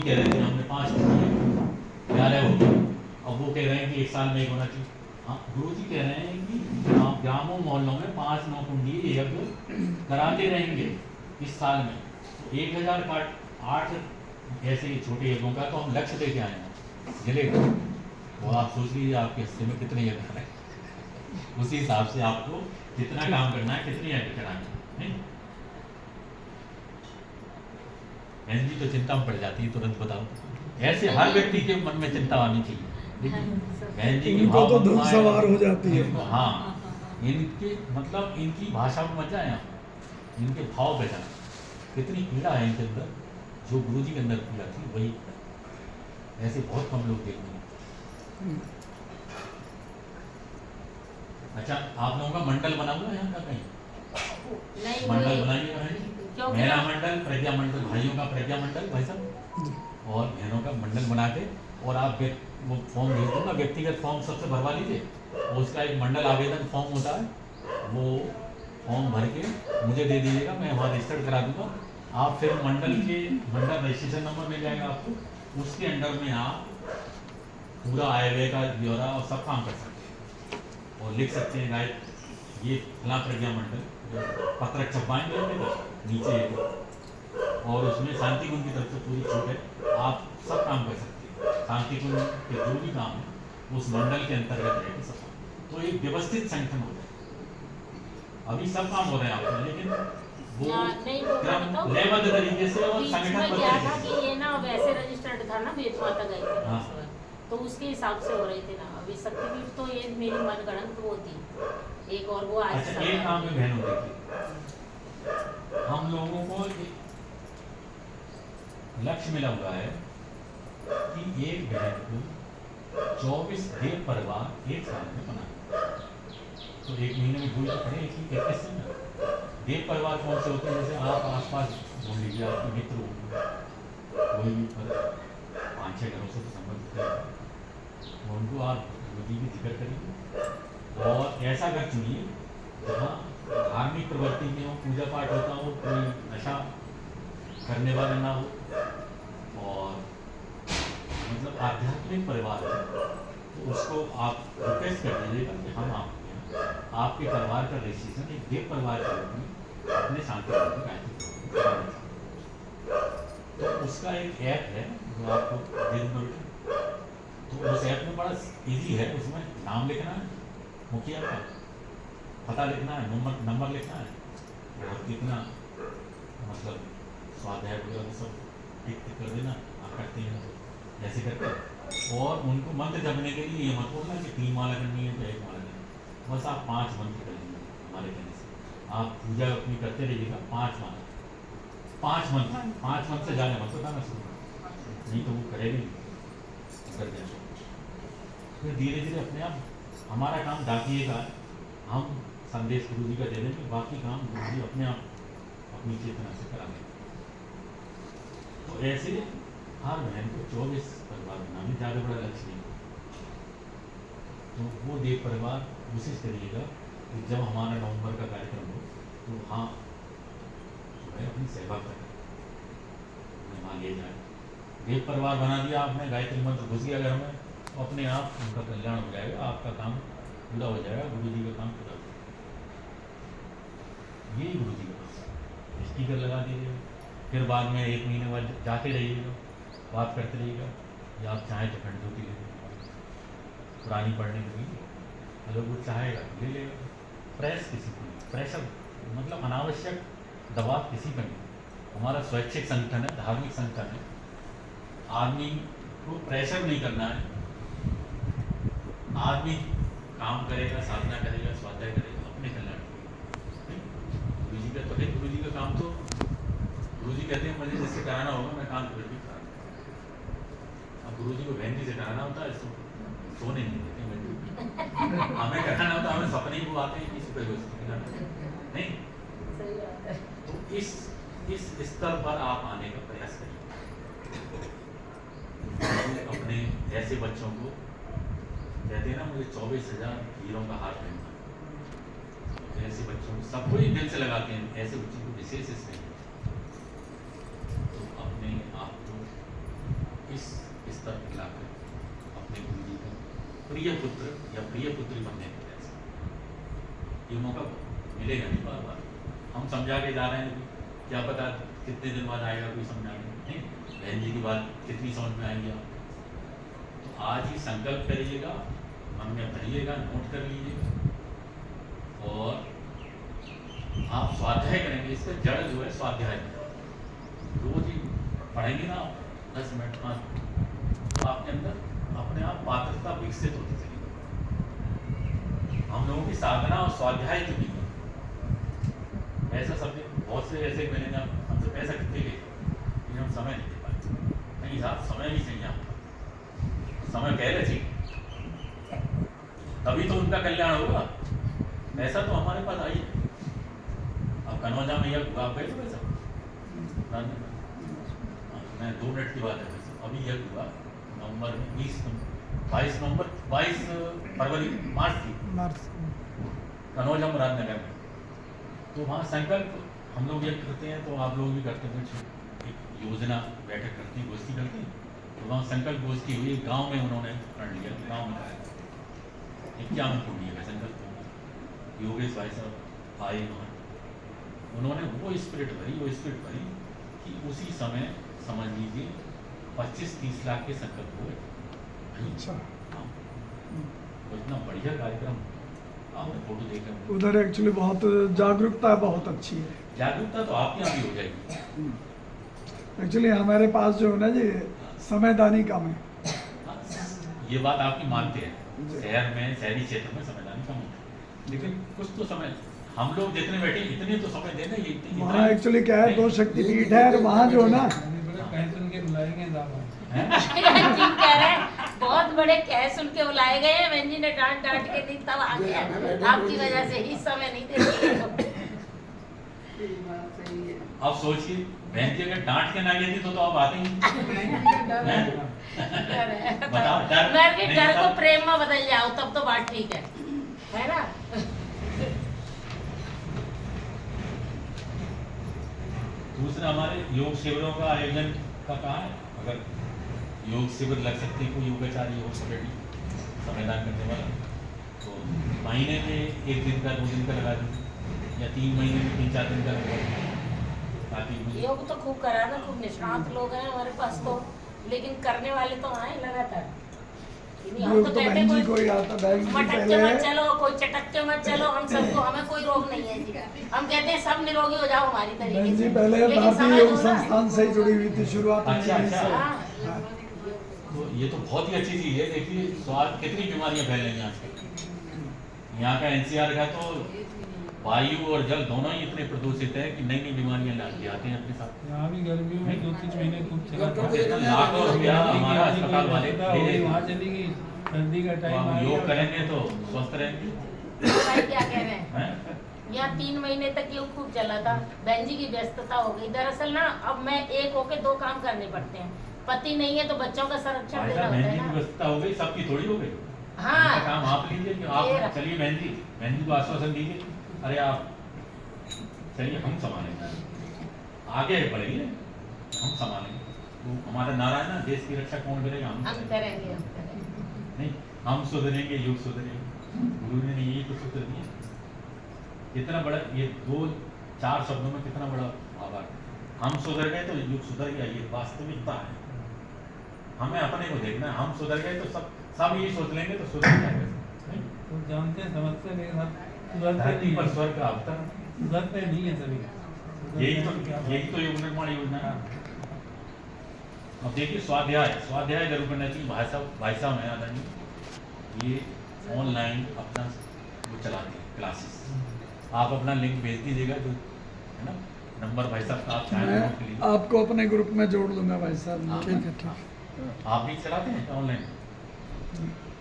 कह रहे थे हमने 5 कुंडी 11 हो गई, अब वो कह रहे हैं कि 1 साल में 1 होना चाहिए। हाँ, गुरुजी कह रहे हैं कि आप ग्रामों मोहल्लों में 5-9 कुंडी यज्ञ कराते रहेंगे इस साल में, 1000 का 8 ऐसे ही छोटे यज्ञों का तो हम लक्ष्य लेके आए हैं जिले का। वो आप सोच लीजिए आपके हिस्से में कितने यज्ञ कराए, उसी हिसाब से आपको कितना काम करना है, कितने यज्ञ कराने हैं। बहन जी तो चिंता में पड़ जाती है तुरंत, बताओ। ऐसे हर व्यक्ति के मन में चिंता आनी चाहिए। बहन जी की भाव तो सवार हो जाती है। हाँ, इनके मतलब इनकी भाषा में मत जाए, इनके भाव पे जाए, कितनी पीड़ा है इनके अंदर, जो गुरुजी के अंदर पीड़ा थी वही। ऐसे बहुत कम लोग देखते हैं। अच्छा, आप लोगों का मंडल बना हुआ है यहाँ का कहीं? मंडल बनाइएगा भाई, मेरा मंडल, प्रज्ञा मंडल, भाइयों का प्रज्ञा मंडल भाई साहब, और बहनों का मंडल बना के, और आप वो फॉर्म भेज दूँगा, व्यक्तिगत फॉर्म सबसे भरवा लीजिए, और उसका एक मंडल आवेदन फॉर्म होता है, वो फॉर्म भर के मुझे दे दीजिएगा, मैं वहाँ रजिस्टर्ड करा दूँगा। आप फिर मंडल रजिस्ट्रेशन नंबर मिल जाएगा आपको, उसके अंडर में आप पूरा आय व्यय का ब्यौरा और सब काम कर सकते हैं, और लिख सकते हैं गाइड ये फला प्रज्ञा मंडल, पत्रक छपवाएंगे नीचे, और उसमें शांति कुंज की तरफ से पूरी छूट है, आप सब काम कर सकते हैं। शांति कुंज के जो भी काम है उस मंडल के अंतर्गत रहेगा सब, तो एक व्यवस्थित संगठन हो जाए। अभी सब काम हो रहे हैं आपके, लेकिन वो लयबद्ध तरीके से और संगठन ये ना वैसे रजिस्टर्ड था ना, वेद माता गए थे। हाँ। तो उसके हिसाब से हो रहे थे ना। अभी शक्तिपीठ तो ये मेरी मनगढ़ंत वो थी एक, और वो आज अच्छा, एक काम में बहनों देखिए, हम लोगों को लक्ष्य मिला हुआ है कि एक बहन को 24 देव परिवार 1 साल में बनाए, तो 1 महीने में भूल पड़े 21 दिन में। देव परिवार कौन से होते हैं? जैसे आप आसपास ढूंढ लीजिए, आपके मित्र होंगे, कोई भी 5-6 घरों से संबंधित है, उनको आप गुरुजी की जिक्र करिए, और ऐसा घर चुनिए जहाँ धार्मिक प्रवृत्ति में हो, पूजा पाठ होता हो, कोई नशा करने वाला ना हो, और मतलब आध्यात्मिक परिवार है, तो उसको आप रिक्वेस्ट कर दीजिएगा कि हम आपके परिवार का रजिस्ट्रेशन एक देव परिवार के रूप में अपने शांति गायत्री, तो उसका एक ऐप है जो आपको दे दूँगा, तो उस ऐप में बड़ा इजी है, उसमें नाम लिखना है, मुखिया का पता लिखना है, नंबर लिखना है, और कितना मतलब स्वाध्याय वगैरह सब टिक कर देना, आप करते हैं तो ऐसे करके, और उनको मंत्र जपने के लिए ये मत बोलना कि 3 माला करनी है या 1 माला करनी है, बस आप 5 मंत्र कर लीजिए हमारे कहने से, आप पूजा अपनी करते रहिएगा 5 माला, 5 मंत्र से ज़्यादा मत बताना शुरू, नहीं तो वो करेगा नहीं, कर देना। फिर धीरे धीरे अपने आप हमारा काम डाकिएगा, हम संदेश गुरु जी का दे देंगे, बाकी काम गुरु जी अपने आप अपनी चेतना से करा देंगे। तो ऐसे हर बहन को 24 परिवार बनाने, ज़्यादा बड़ा लक्ष्य नहीं, तो वो देव परिवार कोशिश करिएगा कि जब हमारा नवंबर का कार्यक्रम हो तो हाँ जो है अपनी सेवा करें, वहाँ ले जाए। देव परिवार बना दिया आपने, गायत्री मंत्र घुस गया घर में, तो अपने आप उनका कल्याण हो जाएगा, आपका काम पूरा हो जाएगा, गुरु जी का काम पूरा हो जाएगा। यही गुरु जी का काम, स्टीकर लगा दीजिएगा, फिर बाद में 1 महीने बाद जाते रहिएगा, बात करते रहिएगा, या आप चाहें तो खंड ज्योति ले लीजिए, पुरानी पढ़ने लगेगी, अगर वो चाहेगा ले लेगा। प्रेस किसी को नहीं, प्रेशर मतलब अनावश्यक दबाव किसी का नहीं, हमारा स्वैच्छिक संगठन है, धार्मिक संगठन है, आदमी को प्रेशर नहीं करना है, आदमी काम करेगा, साधना करेगा, स्वाध्याय करेगा, अपने कल्याण करेगा। गुरु जी का तो है, गुरु जी का काम तो गुरु जी कहते हैं मुझे जिससे कराना होगा मैं काम कर भी कराना। अब गुरु जी को बहन जी से कराना होता है, सोने नहीं देते, हमें कराना होता है, हमें सपने ही वो आते हैं किसी पर नहीं। तो इस स्तर पर आप आने का प्रयास करिए, अपने ऐसे बच्चों को कहते हैं ना मुझे 24,000 हीरों का हार पहनना, ऐसे बच्चों को सबको ही दिल से लगाते हैं, ऐसे बच्चों को विशेष नहीं, तो अपने आप को इस स्तर पर लाकर अपने गुरु जी का प्रिय पुत्र या प्रिय पुत्री बनने के प्रयास। ये मौका मिलेगा नहीं बार बार। हम समझा के जा रहे हैं, क्या पता कितने दिन बाद आएगा कोई समझाने, नहीं बहन जी की बात कितनी समझ में आएगी आप। तो आज ही संकल्प करिएगा, मन में भरिएगा, नोट कर लीजिएगा और आप स्वाध्याय करेंगे। इसका जड़ जो है स्वाध्याय, रोज ही पढ़ेंगे ना 10 मिनट 5 मिनट, तो आपके अंदर अपने आप पात्रता विकसित होती चलेगी। हम लोगों की साधना और स्वाध्याय चुकी है। ऐसा सब्जेक्ट बहुत से ऐसे मिलेंगे, हमसे पैसा कितने ले, लेकिन हम समय नहीं दे पाए। नहीं साहब, समय भी चाहिए आपको, समय पहले चाहिए, तभी तो उनका कल्याण होगा। ऐसा तो हमारे पास आई है। अब कनौजा में यह आप गए थे वैसा, मैं 2 मिनट की बात है वैसे, अभी यह हुआ नवंबर में 22 फरवरी मार्च थी कनौजा मुरादनगर में। तो वहाँ संकल्प हम लोग ये करते हैं, तो आप लोग भी करते हैं, एक योजना बैठक करती हैं, गोष्ठी करती हैं। तो वहाँ संकल्प गोष्ठी हुई, गांव में उन्होंने प्रण लिया, गांव में 51 पुण्य का संकल्प होगा। योगेश भाई साहब आए वहाँ, उन्होंने वो स्पिरिट भरी कि उसी समय समझ लीजिए 25-30 लाख के संकल्प हुए। अच्छा, हाँ, तो इतना बढ़िया कार्यक्रम, आपने फोटो देखा। उधर एक्चुअली बहुत जागरूकता बहुत अच्छी है। जागरूकता तो आपके यहाँ भी हो जाएगी। एक्चुअली हमारे पास जो है ना जी, समयदानी कम है। हाँ, ये बात आपकी मानते हैं, शहर में, शहरी क्षेत्र में समझदारी कम है, लेकिन कुछ तो समय हम लोग जितने बैठे इतने तो समय देना। ये वहाँ एक्चुअली क्या है, 2 शक्तिपीठ है और वहाँ जो है ना ठीक कह रहे हैं, बहुत बड़े कह सुन के बुलाए गए हैं। बहन जी ने डांट के दी, तब आ गया। आपकी वजह से ही समय नहीं दे। अब सोचिए, बहन जी अगर डांट के ना गई थी तो आप आते ही बताओ। डर को प्रेम में बदल जाओ, तब तो बात ठीक है ना। दूसरा, हमारे योग शिविरों का आयोजन का कहाँ है? अगर योग शिविर लग सकते हैं, कोई योगाचार्य योग सोसाइटी समयदान करने वाला, तो महीने में 1 दिन का 2 दिन का लगा दीजिए, या 3 महीने में 3-4 दिन का लगा दीजिए, ताकि योग तो खूब करा ना, खूब निष्णात लोग हैं हमारे पास तो, लेकिन करने वाले तो आए लगातार। हम तो कहते बहन जी कोई आता, बहन जी मटक के पहले मत चलो, कोई चटक के मत चलो, हम सबको, हमें कोई रोग नहीं है जी। हम कहते हैं सब निरोगी हो जाओ हमारी तरीके बहन जी से। पहले लेकिन भारतीय समझ योग लो ना। संस्थान से जुड़ी हुई थी शुरुआत में। अच्छा, अच्छा। हाँ, तो ये तो बहुत ही अच्छी चीज़ है। देखिए स्वाद कितनी बीमारियां फैल रही हैं आजकल। यहाँ का NCR का तो वायु और जल दोनों ही इतने प्रदूषित है कि नई नई बीमारियां लाते आते हैं अपने साथ। यहाँ भी गर्मियों में 2-3 महीने खूब चला था। लाखों रुपया हमारा अस्पताल वाले वहाँ चली गई, सर्दी का तो टाइम हम आ योग गया। करेंगे तो स्वस्थ रहेंगे। भाई क्या कह रहे हैं, हैं? यहाँ 3 महीने तक योग खूब चला था। बहन जी की व्यस्तता हो गई। दरअसल ना अब मैं एक होके 2 काम करने पड़ते हैं। पति नहीं है तो बच्चों का संरक्षण भाई देना साहब, होता बहन है जी की ना। व्यवस्था हो गई, सबकी थोड़ी हो गई। हाँ। उनका काम आप लीजिए कि ये आप रहा। चलिए बहन जी को आश्वासन दीजिए, अरे आप चलिए हम संभालेंगे, आगे बढ़ेंगे, हम संभालेंगे। तो हमारा नारा है ना, देश की रक्षा कौन करेगा? हम करेंगे, हम करेंगे। नहीं, हम सुधरेंगे, युग सुधरेगा। गुरु ने यही तो सूत्र दिया। कितना बड़ा, ये 2-4 शब्दों में कितना बड़ा आभार। हम सुधर गए तो युग सुधर गया, ये वास्तविकता है। हमें अपने को देखना है। हम सुधर गए तो सब यही सोच लेंगे तो सुधर जाएगा। नहीं? तो जानते हैं, समझते हैं, लेकिन हम सुधरते धरती नहीं पर हैं। स्वर्ग का अवतार, सुधरते नहीं है सभी। यही तो योग निर्माण योजना है। अब देखिए स्वाध्याय जरूर करना चाहिए। भाई साहब हैं आदरणीय, ये ऑनलाइन अपना वो चलाते हैं क्लासेस। आप अपना लिंक भेज दीजिएगा, जो है ना नंबर भाई साहब का, आप चाहें मैं नोट के लिए। आपको अपने ग्रुप में जोड़ दूंगा भाई साहब। हाँ, ठीक है, ठीक। आप भी चलाते हैं ऑनलाइन?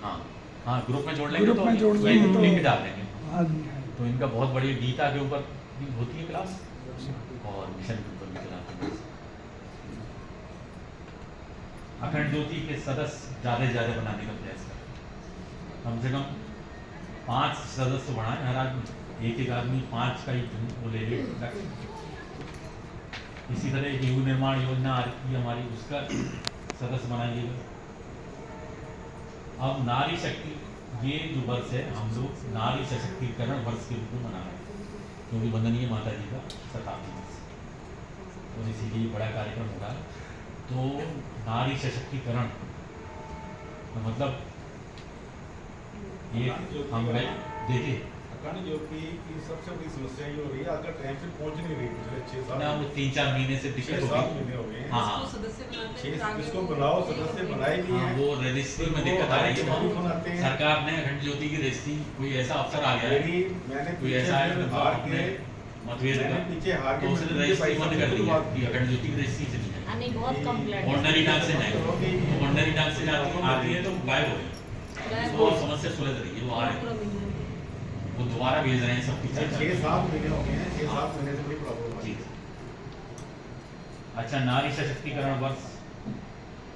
हाँ हाँ, ग्रुप में जोड़ लेंगे ग्रुप तो में जोड़ ये लेंगे तो- लिंक डाल देंगे। हाँ जी, हाँ। तो इनका बहुत बड़ी गीता के ऊपर भी होती है क्लास, और मिशन के ऊपर भी चलाते हैं। अखंड ज्योति के सदस्य ज़्यादा से ज़्यादा बनाने का प्रयास करें। कम से कम 5 सदस्य बढ़ाएं हर आदमी। एक आदमी 5 का ही वो ले ले। इसी तरह एक युग निर्माण योजना आ रही है हमारी, उसका सदस्य बनाइएगा। अब नारी शक्ति, ये जो वर्ष है हम लोग नारी सशक्तिकरण वर्ष के रूप में मना रहे हैं, क्योंकि वंदनीय माता जी का शताब्दी वर्ष, और इसीलिए बड़ा कार्यक्रम होगा। तो नारी सशक्तिकरण तो मतलब ये हम देखिए अखंड ज्योति की सबसे बड़ी समस्या ये हो रही है, आजकल टाइम से पहुंच नहीं रही, पिछले 6-7 ना, वो 3-4 महीने से दिक्कत 6-7 होगी। महीने हो गए हैं। हाँ हाँ इसको बनाओ, सदस्य बनाए भी हाँ, हैं। वो रजिस्ट्री में दिक्कत आ रही है। वो बनाते हैं। सरकार ने अखंड ज्योति की रजिस्ट्री, कोई ऐसा अफसर आ गया है, मेरी मैंने कोई पीछे ऐसा है हार के मतभेद मैंने का, पीछे हार तो के उसने मुझे रजिस्ट्री पैसा बंद कर दी है बात कि अखंड ज्योति की रजिस्ट्री से नहीं है। नहीं बहुत कंप्लेंट ऑर्डनरी डाक से नहीं, ऑर्डनरी डाक से आती है तो गायब हो गई, वो समस्या सुलझ रही है, वो आ रही है, वो दोबारा भेज रहे हैं सबकी चर्चा। 6-7 महीने हो गए हैं, 6-7 महीने से बड़ी प्रॉब्लम है। जी। अच्छा, नारी सशक्तिकरण वर्ष